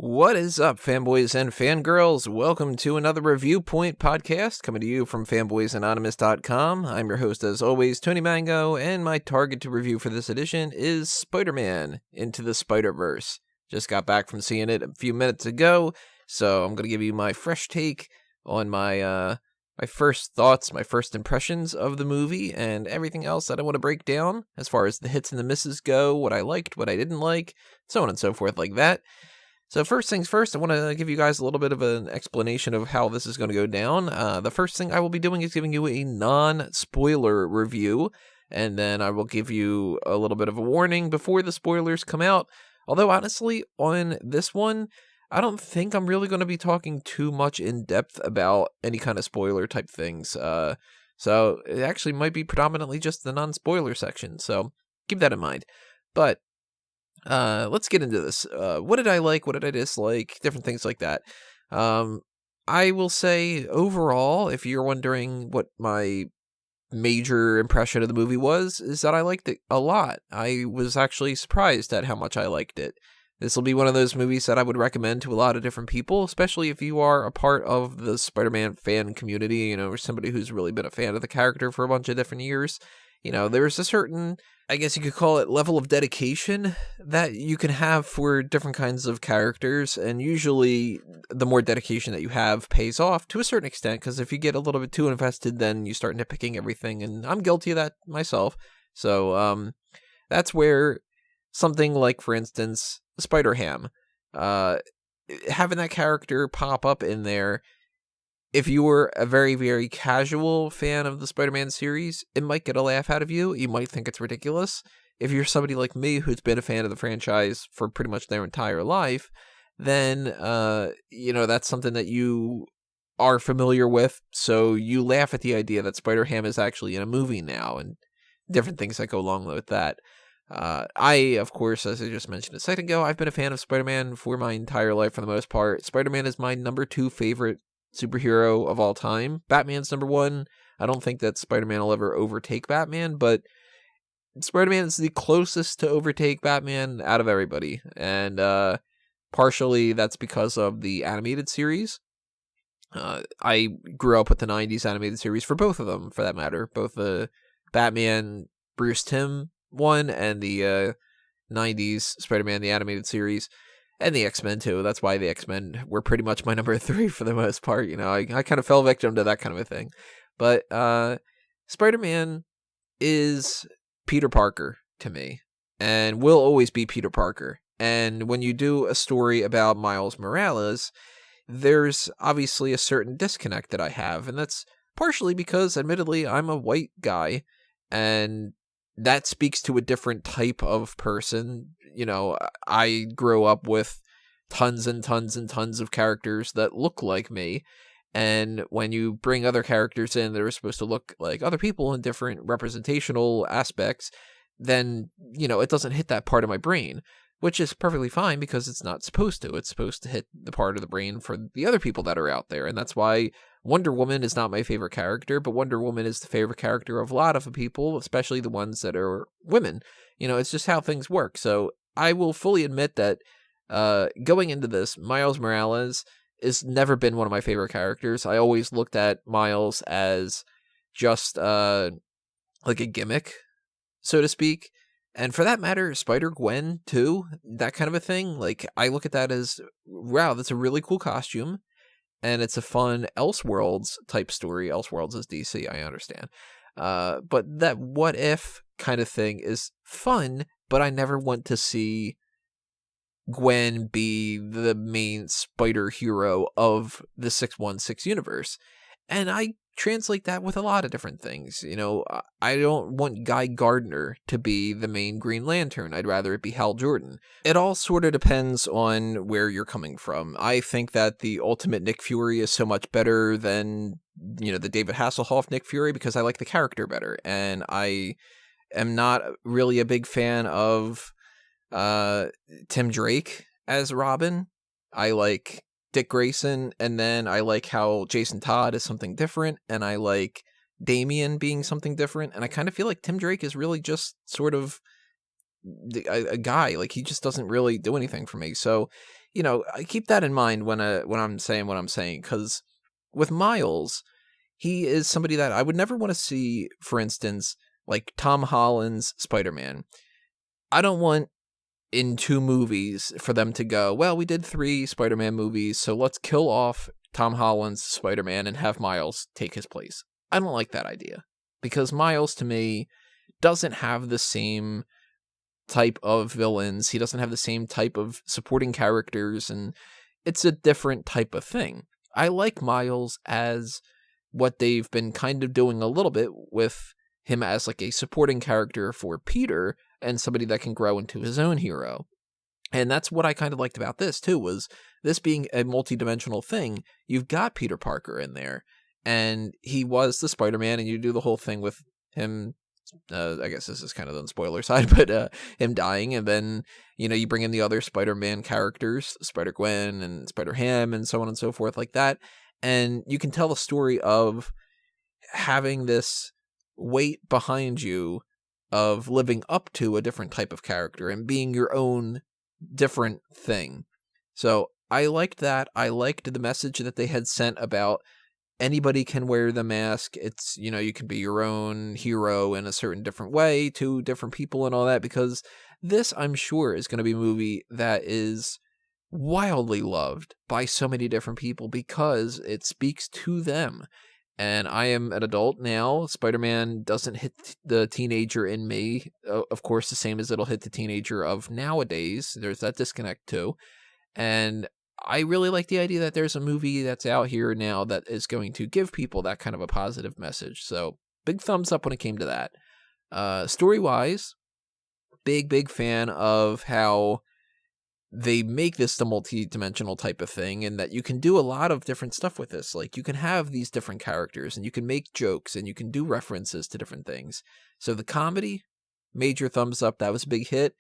What is up, fanboys and fangirls? Welcome to another Reviewpoint podcast coming to you from fanboysanonymous.com. I'm your host, as always, Tony Mango, and my target to review for this edition is Spider-Man Into the Spider-Verse. Just got back from seeing it a few minutes ago, so I'm going to give you my fresh take on my first thoughts, my first impressions of the movie, and everything else that I want to break down as far as the hits and the misses go, what I liked, what I didn't like, so on and so forth like that. So first things first, I want to give you guys a little bit of an explanation of how this is going to go down. The first thing I will be doing is giving you a non-spoiler review, and then I will give you a little bit of a warning before the spoilers come out. Although, honestly, on this one, I don't think I'm really going to be talking too much in depth about any kind of spoiler type things. So it actually might be predominantly just the non-spoiler section, so keep that in mind. But let's get into this. What did I like? What did I dislike? Different things like that. I will say overall, if you're wondering what my major impression of the movie was, is that I liked it a lot. I was actually surprised at how much I liked it. This will be one of those movies that I would recommend to a lot of different people, especially if you are a part of the Spider-Man fan community, or somebody who's really been a fan of the character for a bunch of different years. There's a certain, I guess you could call it, level of dedication that you can have for different kinds of characters, and usually the more dedication that you have pays off to a certain extent, because if you get a little bit too invested, then you start nitpicking everything, and I'm guilty of that myself. So that's where something like, for instance, Spider-Ham, having that character pop up in there, if you were a very, very casual fan of the Spider-Man series, it might get a laugh out of you. You might think it's ridiculous. If you're somebody like me who's been a fan of the franchise for pretty much their entire life, then, that's something that you are familiar with. So you laugh at the idea that Spider-Ham is actually in a movie now and different things that go along with that. I, of course, as I just mentioned a second ago, I've been a fan of Spider-Man for my entire life for the most part. Spider-Man is my number 2 favorite superhero of all time. Batman's number 1. I don't think that Spider-Man will ever overtake Batman, but Spider-Man is the closest to overtake Batman out of everybody. And partially that's because of the animated series. I grew up with the 90s animated series for both of them, for that matter. Both the Batman Bruce Timm one and the 90s Spider-Man the animated series. And the X-Men, too. That's why the X-Men were pretty much my number 3 for the most part. I kind of fell victim to that kind of a thing. But Spider-Man is Peter Parker to me, and will always be Peter Parker. And when you do a story about Miles Morales, there's obviously a certain disconnect that I have. And that's partially because, admittedly, I'm a white guy, and that speaks to a different type of person. I grew up with tons and tons and tons of characters that look like me. And when you bring other characters in that are supposed to look like other people in different representational aspects, then, it doesn't hit that part of my brain, which is perfectly fine because it's not supposed to. It's supposed to hit the part of the brain for the other people that are out there. And that's why Wonder Woman is not my favorite character, but Wonder Woman is the favorite character of a lot of people, especially the ones that are women. It's just how things work. So I will fully admit that going into this, Miles Morales has never been one of my favorite characters. I always looked at Miles as just like a gimmick, so to speak. And for that matter, Spider-Gwen, too, that kind of a thing. Like, I look at that as, wow, that's a really cool costume, and it's a fun Elseworlds type story. Elseworlds is DC, I understand. But that what if kind of thing is fun, but I never want to see Gwen be the main spider hero of the 616 universe. And I translate that with a lot of different things. I don't want Guy Gardner to be the main Green Lantern. I'd rather it be Hal Jordan. It all sort of depends on where you're coming from. I think that the ultimate Nick Fury is so much better than, the David Hasselhoff Nick Fury, because I like the character better. And I am not really a big fan of Tim Drake as Robin. I like Dick Grayson, and then I like how Jason Todd is something different, and I like Damian being something different, and I kind of feel like Tim Drake is really just sort of a guy. Like, he just doesn't really do anything for me. So I keep that in mind when I'm saying what I'm saying, because with Miles, he is somebody that I would never want to see, for instance, like Tom Holland's Spider-Man. I don't want in 2 movies for them to go, well, we did 3 Spider-Man movies, so let's kill off Tom Holland's Spider-Man and have Miles take his place. I don't like that idea, because Miles, to me, doesn't have the same type of villains. He doesn't have the same type of supporting characters, and it's a different type of thing. I like Miles as what they've been kind of doing a little bit with him as like a supporting character for Peter and somebody that can grow into his own hero. And that's what I kind of liked about this too, was this being a multi-dimensional thing. You've got Peter Parker in there, and he was the Spider-Man, and you do the whole thing with him. I guess this is kind of the spoiler side, but him dying, and then, you bring in the other Spider-Man characters, Spider-Gwen and Spider-Ham and so on and so forth like that. And you can tell the story of having this weight behind you of living up to a different type of character and being your own different thing. So I liked that. I liked the message that they had sent about anybody can wear the mask. It's, you can be your own hero in a certain different way to different people and all that, because this, I'm sure, is going to be a movie that is wildly loved by so many different people because it speaks to them. And I am an adult now. Spider-Man doesn't hit the teenager in me, of course, the same as it'll hit the teenager of nowadays. There's that disconnect too. And I really like the idea that there's a movie that's out here now that is going to give people that kind of a positive message. So big thumbs up when it came to that. Story-wise, big fan of how they make this the multi-dimensional type of thing, and that you can do a lot of different stuff with this. Like, you can have these different characters, and you can make jokes, and you can do references to different things. So the comedy, major thumbs up. That was a big hit.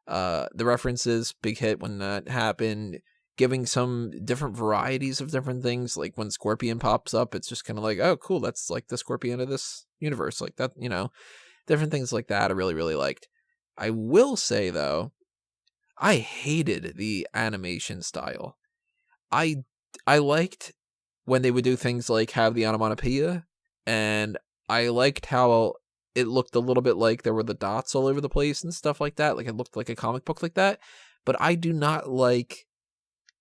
The references, big hit when that happened. Giving some different varieties of different things. Like when Scorpion pops up, it's just kind of like, oh, cool, that's like the Scorpion of this universe. Like that, different things like that I really, really liked. I will say, though, I hated the animation style. I liked when they would do things like have the onomatopoeia, and I liked how it looked a little bit like there were the dots all over the place and stuff like that. Like it looked like a comic book like that. But I do not like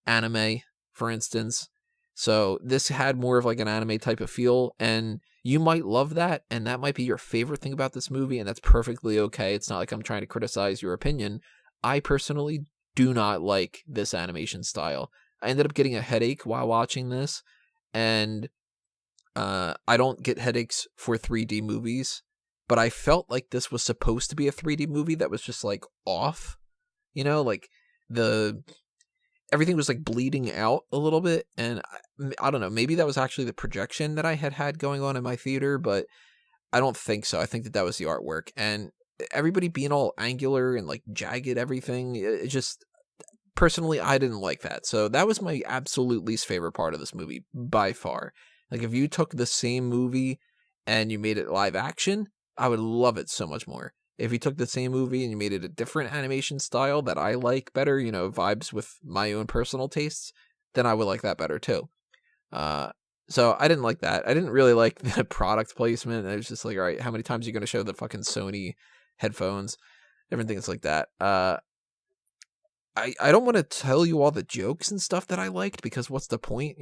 anime, for instance. So this had more of like an anime type of feel, and you might love that, and that might be your favorite thing about this movie, and that's perfectly okay. It's not like I'm trying to criticize your opinion. I personally do not like this animation style. I ended up getting a headache while watching this, and I don't get headaches for 3D movies, but I felt like this was supposed to be a 3D movie that was just like off, like everything was like bleeding out a little bit, and I don't know, maybe that was actually the projection that I had going on in my theater, but I don't think so. I think that was the artwork, and everybody being all angular and like jagged everything, it just, personally, I didn't like that. So that was my absolute least favorite part of this movie by far. Like if you took the same movie and you made it live action, I would love it so much more. If you took the same movie and you made it a different animation style that I like better, vibes with my own personal tastes, then I would like that better too. So I didn't like that. I didn't really like the product placement. I was just like, all right, how many times are you going to show the fucking Sony headphones, different things like that. I don't want to tell you all the jokes and stuff that I liked, because what's the point,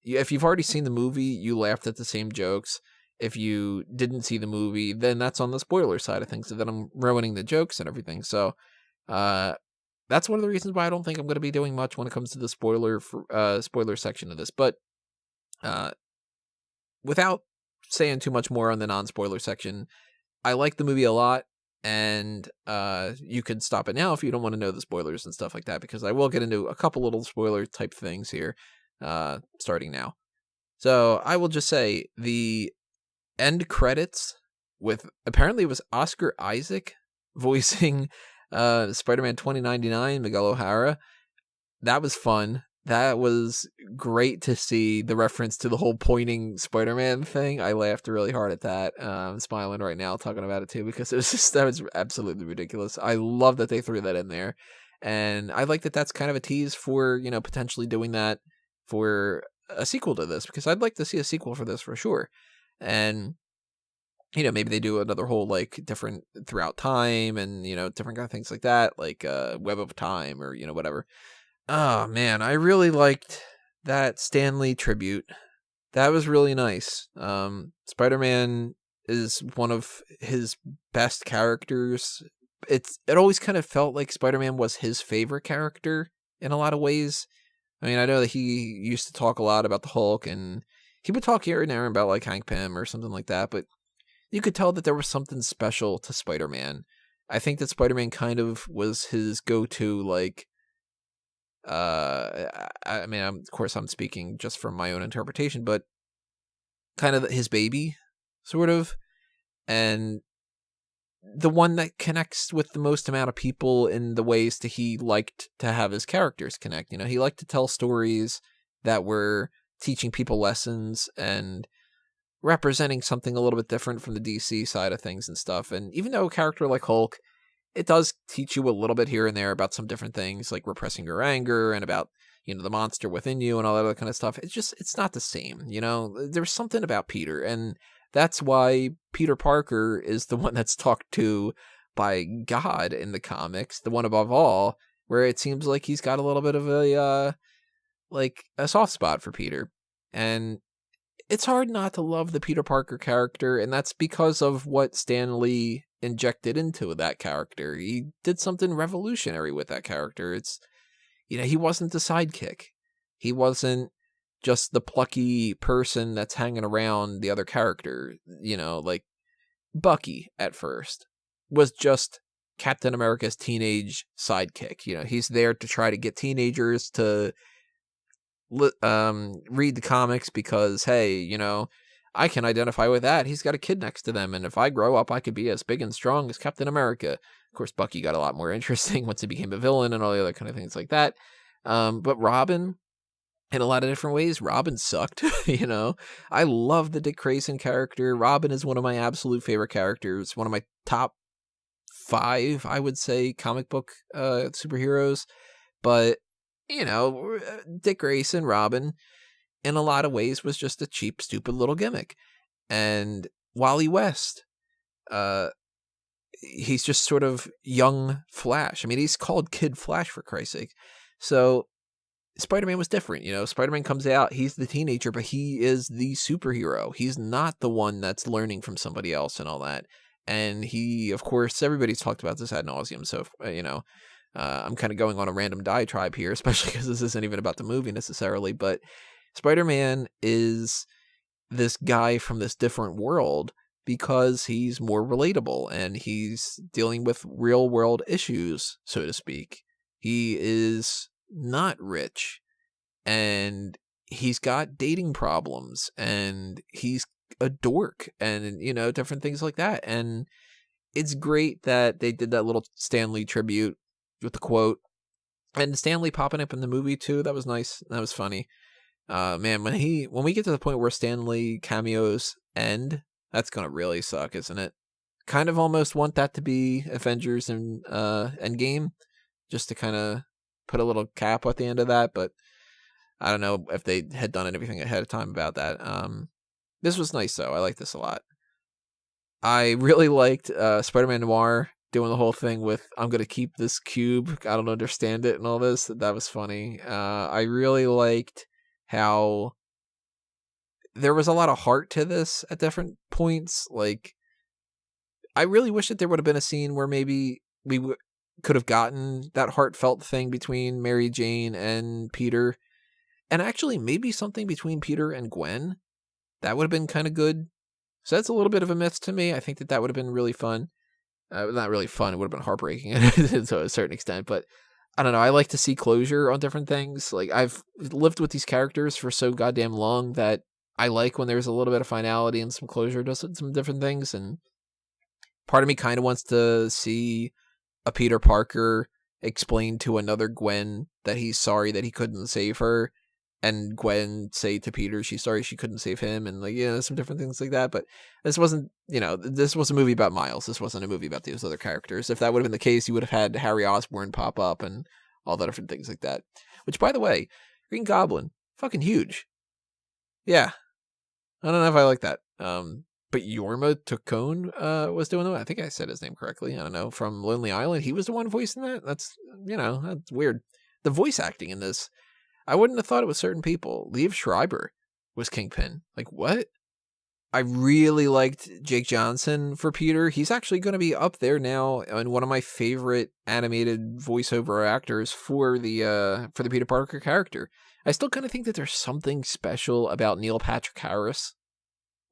If you've already seen the movie, you laughed at the same jokes. If you didn't see the movie, then that's on the spoiler side of things, so then I'm ruining the jokes and everything. So that's one of the reasons why I don't think I'm going to be doing much when it comes to the spoiler section of this. But without saying too much more on the non-spoiler section, I like the movie a lot, and you could stop it now if you don't want to know the spoilers and stuff like that, because I will get into a couple little spoiler type things here starting now. So I will just say the end credits with, apparently it was Oscar Isaac voicing Spider-Man 2099, Miguel O'Hara. That was fun. That was great to see the reference to the whole pointing Spider-Man thing. I laughed really hard at that. I'm smiling right now talking about it too, because that was absolutely ridiculous. I love that they threw that in there. And I like that that's kind of a tease for, potentially doing that for a sequel to this, because I'd like to see a sequel for this for sure. And, maybe they do another whole, like, different throughout time and, different kind of things like that, like Web of Time or, whatever. Oh, man, I really liked that Stan Lee tribute. That was really nice. Spider-Man is one of his best characters. It always kind of felt like Spider-Man was his favorite character in a lot of ways. I mean, I know that he used to talk a lot about the Hulk, and he would talk here and there about, like, Hank Pym or something like that, but you could tell that there was something special to Spider-Man. I think that Spider-Man kind of was his go-to, like, I mean, of course, I'm speaking just from my own interpretation, but kind of his baby, sort of, and the one that connects with the most amount of people in the ways that he liked to have his characters connect. He liked to tell stories that were teaching people lessons and representing something a little bit different from the DC side of things and stuff. And even though a character like Hulk, it does teach you a little bit here and there about some different things, like repressing your anger and about, the monster within you and all that other kind of stuff. It's not the same, There's something about Peter, and that's why Peter Parker is the one that's talked to by God in the comics, the one above all, where it seems like he's got a little bit of a soft spot for Peter. And it's hard not to love the Peter Parker character, and that's because of what Stan Lee injected into that character. He did something revolutionary with that character. It's, he wasn't the sidekick. He wasn't just the plucky person that's hanging around the other character. Like Bucky at first was just Captain America's teenage sidekick. He's there to try to get teenagers to read the comics because, hey, I can identify with that. He's got a kid next to them, and if I grow up, I could be as big and strong as Captain America. Of course, Bucky got a lot more interesting once he became a villain and all the other kind of things like that. But Robin, in a lot of different ways, Robin sucked. I love the Dick Grayson character. Robin is one of my absolute favorite characters. One of my top 5, I would say, comic book superheroes. But Dick Grayson, Robin, in a lot of ways was just a cheap, stupid little gimmick. And Wally West, he's just sort of young Flash. I mean, he's called Kid Flash, for Christ's sake. So Spider-Man was different. Spider-Man comes out, he's the teenager, but he is the superhero. He's not the one that's learning from somebody else and all that. And he, of course, everybody's talked about this ad nauseum. So, I'm kind of going on a random diatribe here, especially because this isn't even about the movie necessarily, but Spider-Man is this guy from this different world because he's more relatable and he's dealing with real world issues, so to speak. He is not rich and he's got dating problems and he's a dork and, different things like that. And it's great that they did that little Stan Lee tribute with the quote, and Stan Lee popping up in the movie too. That was nice. That was funny. Man, when we get to the point where Stan Lee cameos end, that's gonna really suck, isn't it? Kind of almost want that to be Avengers and Endgame, just to kind of put a little cap at the end of that. But I don't know if they had done anything ahead of time about that. This was nice though. I like this a lot. I really liked Spider-Man Noir doing the whole thing with, I'm going to keep this cube, I don't understand it, and all this. That was funny. I really liked how there was a lot of heart to this at different points. Like, I really wish that there would have been a scene where maybe we could have gotten that heartfelt thing between Mary Jane and Peter. And actually, maybe something between Peter and Gwen. That would have been kind of good. So that's a little bit of a miss to me. I think that would have been really fun. Not really fun. It would have been heartbreaking to a certain extent, but I don't know. I like to see closure on different things. Like, I've lived with these characters for so goddamn long that I like when there's a little bit of finality and some closure to some different things. And part of me kind of wants to see a Peter Parker explain to another Gwen that he's sorry that he couldn't save her. and Gwen say to Peter she's sorry she couldn't save him, and like, some different things like that. But this wasn't, this was a movie about Miles. This wasn't a movie about these other characters. If that would have been the case, you would have had Harry Osborn pop up and all the different things like that. Which, by the way, Green Goblin, fucking huge. Yeah, I don't know if I like that. But Yorma Tacone was doing that. I think I said his name correctly. I don't know. From Lonely Island, he was the one voicing that. That's that's weird. The voice acting in this, I wouldn't have thought it was certain people. Liev Schreiber was Kingpin. Like, what? I really liked Jake Johnson for Peter. He's actually going to be up there now and one of my favorite animated voiceover actors for the Peter Parker character. I still kind of think that there's something special about Neil Patrick Harris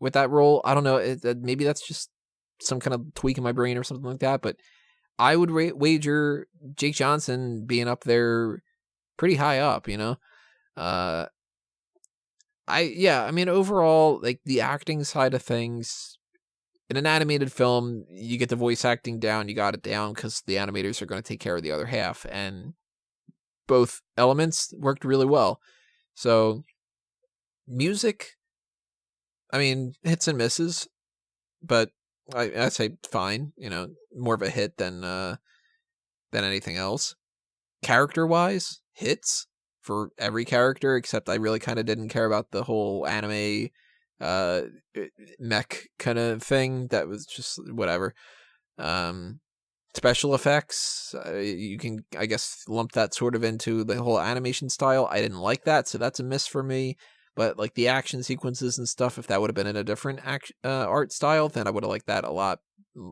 with that role. I don't know. Maybe that's just some kind of tweak in my brain or something like that. But I would wager Jake Johnson being up there pretty high up, overall, like the acting side of things, in an animated film, you get the voice acting down, you got it down because the animators are going to take care of the other half. And both elements worked really well. So music, hits and misses, but I'd say fine, more of a hit than anything else. Character-wise, hits for every character, except I really kind of didn't care about the whole anime mech kind of thing. That was just whatever. Special effects, you can, I guess, lump that sort of into the whole animation style. I didn't like that, so that's a miss for me. But like the action sequences and stuff, if that would have been in a different art style, then I would have liked that a lot.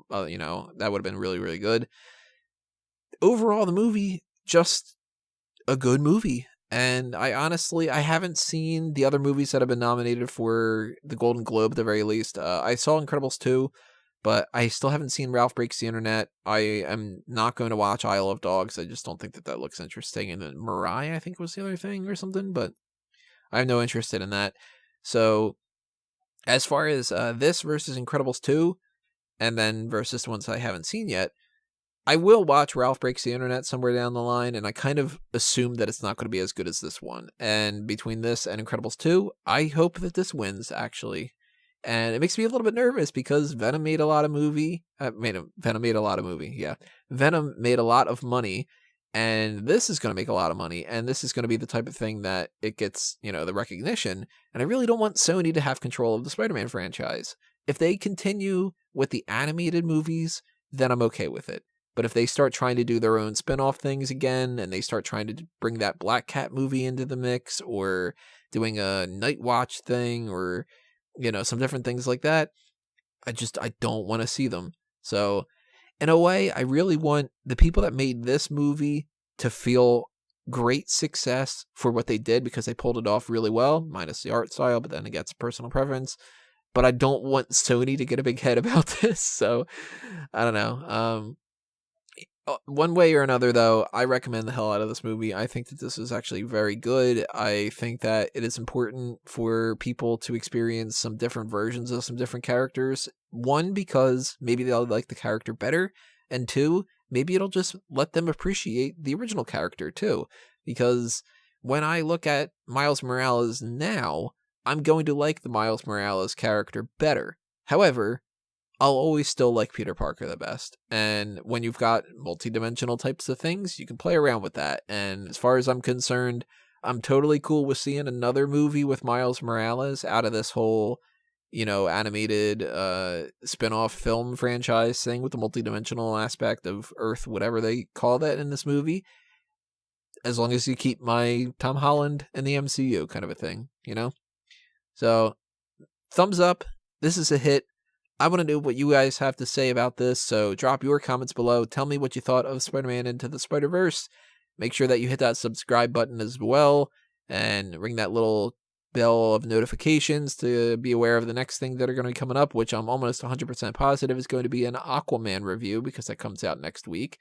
That would have been really, really good. Overall, the movie, just a good movie. And I haven't seen the other movies that have been nominated for the Golden Globe at the very least. I saw Incredibles 2, but I still haven't seen Ralph Breaks the Internet. I am not going to watch Isle of Dogs. I just don't think that looks interesting. And then Mirai, I think, was the other thing or something, but I have no interest in that. So as far as this versus Incredibles 2, and then versus the ones I haven't seen yet, I will watch Ralph Breaks the Internet somewhere down the line, and I kind of assume that it's not going to be as good as this one. And between this and Incredibles 2, I hope that this wins, actually. And it makes me a little bit nervous because Venom made a lot of movie. Venom made a lot of movie, yeah. Venom made a lot of money, and this is going to make a lot of money, and this is going to be the type of thing that it gets, the recognition. And I really don't want Sony to have control of the Spider-Man franchise. If they continue with the animated movies, then I'm okay with it. But if they start trying to do their own spin-off things again, and they start trying to bring that Black Cat movie into the mix, or doing a Night Watch thing, or, some different things like that, I don't want to see them. So, in a way, I really want the people that made this movie to feel great success for what they did, because they pulled it off really well, minus the art style, but then it gets personal preference. But I don't want Sony to get a big head about this, so I don't know. One way or another, though, I recommend the hell out of this movie. I think that this is actually very good. I think that it is important for people to experience some different versions of some different characters. One, because maybe they'll like the character better. And two, maybe it'll just let them appreciate the original character, too. Because when I look at Miles Morales now, I'm going to like the Miles Morales character better. However, I'll always still like Peter Parker the best. And when you've got multi-dimensional types of things, you can play around with that. And as far as I'm concerned, I'm totally cool with seeing another movie with Miles Morales out of this whole, animated spin-off film franchise thing with the multi-dimensional aspect of Earth, whatever they call that in this movie. As long as you keep my Tom Holland in the MCU kind of a thing, So, thumbs up. This is a hit. I want to know what you guys have to say about this, so drop your comments below. Tell me what you thought of Spider-Man Into the Spider-Verse. Make sure that you hit that subscribe button as well, and ring that little bell of notifications to be aware of the next thing that are going to be coming up, which I'm almost 100% positive is going to be an Aquaman review, because that comes out next week.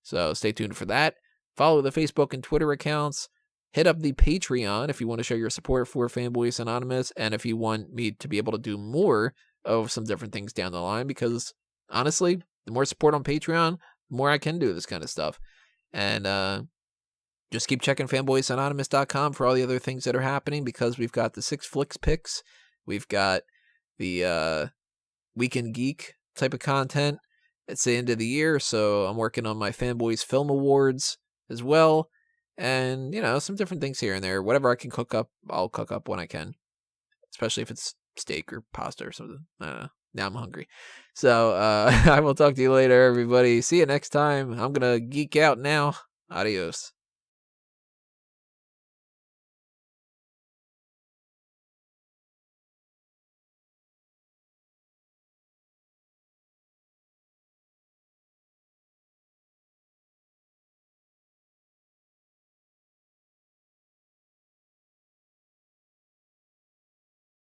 So stay tuned for that. Follow the Facebook and Twitter accounts. Hit up the Patreon if you want to show your support for Fanboys Anonymous, and if you want me to be able to do more of some different things down the line, because honestly, the more support on Patreon, the more I can do this kind of stuff. And just keep checking fanboysanonymous.com for all the other things that are happening, because we've got the 6 Flicks picks. We've got the Weekend Geek type of content. It's the end of the year, so I'm working on my Fanboys Film Awards as well. And, some different things here and there. Whatever I can cook up, I'll cook up when I can. Especially if it's steak or pasta or something. I don't know. Now I'm hungry. So I will talk to you later, everybody. See you next time. I'm going to geek out now. Adios.